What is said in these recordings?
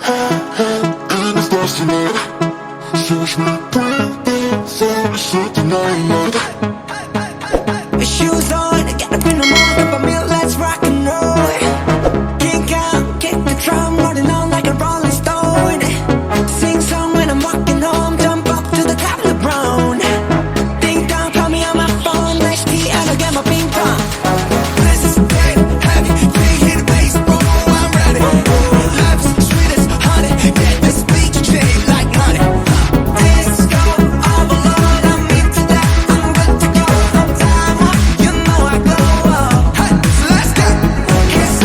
And it's lost tonight. Search me, breathe, for something I like. Shoes on, get up in the morning, up a meal, let's rock and roll. Kick out, kick the drum, rolling on like a rolling stone. Sing song when I'm walking home, jump up to the top of the brown. Ding dong, call me on my phone, next tea, and I'll get my ping pong. This is dead heavy, can't hear the bass, boom, I'm ready. Life's sweet as honey, get this beat shade like honey. Disco overload, I'm into that, I'm good to go, I'm time up, you know I go up. Hey, so let's go. Kiss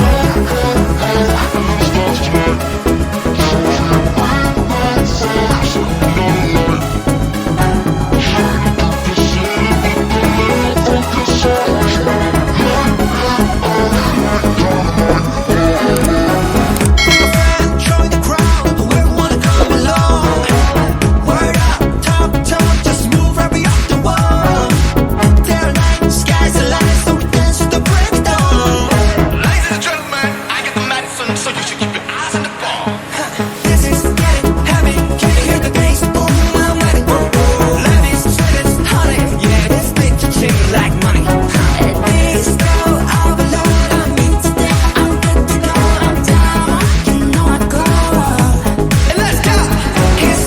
join the crowd, whoever wanna come along. Word up, top, just move right off the wall. They're like, sky's the limit, so we dance with the break of dawn. Ladies and gentlemen, I get the medicine, so you should keep your eyes on the ball. This is getting heavy, can you hear the bass, boom, I'm ready. Life is sweet as honey, yeah, this bitch a chick like money. Disco overload, I'm into that, I'm good to go, I'm down, you know I go up. And let's go. Kiss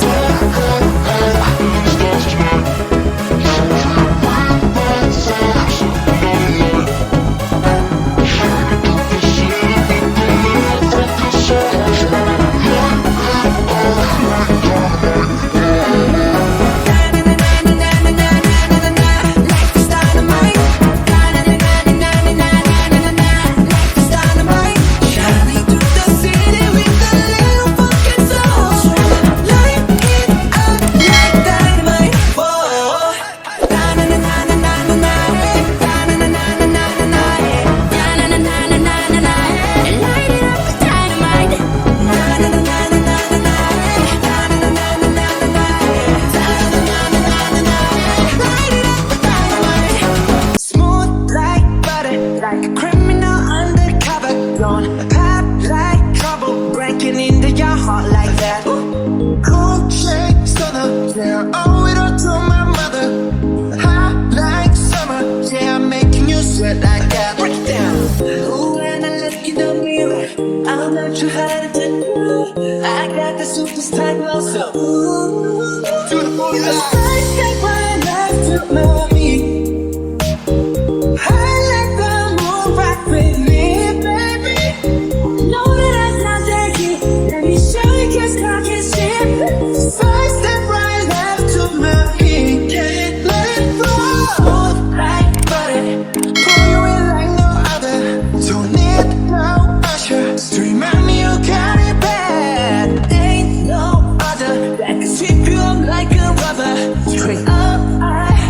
life is dynamite. Life is dynamite. Shining through the city with a little fucking soul. Light it up like dynamite. Whoa. Light it up like dynamite. Smooth like butter, like a criminal undercover. Don't pop like trouble, breaking into your heart like that. Cool shake stunner, yeah, owe it all to my mother. Hot like summer, yeah, I'm making you sweat like that. Break it down. Ooh, when I look in the mirror, I'm not too hard to do. I got the superstar glow, so ooh. Do the booty I line. take my life to my feet. I let the moon rock with me, baby. Know that I'm not dirty. Let me show you kiss, cock and shit. First step right left to my feet. Can't let it go. Smooth like butter. Pull you in like no other. Don't need no usher. To remind me you got it bad. Ain't no other that can sweep you up like a rubber. Straight up, I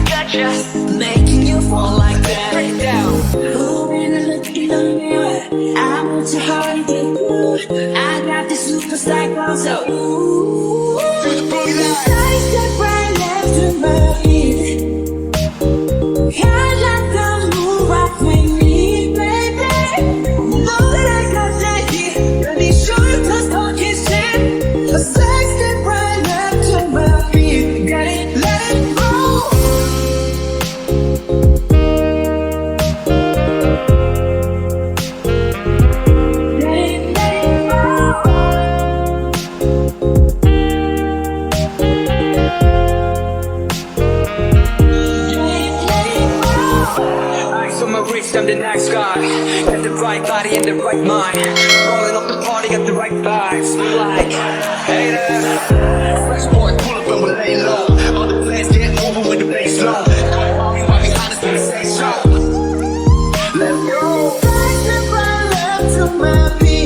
gotcha. Making you fall like that. Break it down. Ooh, when I look in the mirror, I want your heart to do. I got this superstar glow, so ooh. Do the booty line. Side step right left to my feet. I let the moon rock with me, baby. Know that I got that heat. Let me show you 'cause talking shit. A side step right left to my feet. Got it, let it go. Eyes on my wrist, I'm the nice guy. Got the right body and the right mind. Rolling up the party, got the right vibes. We like, hey there. Fresh boy, pull up and we lay low.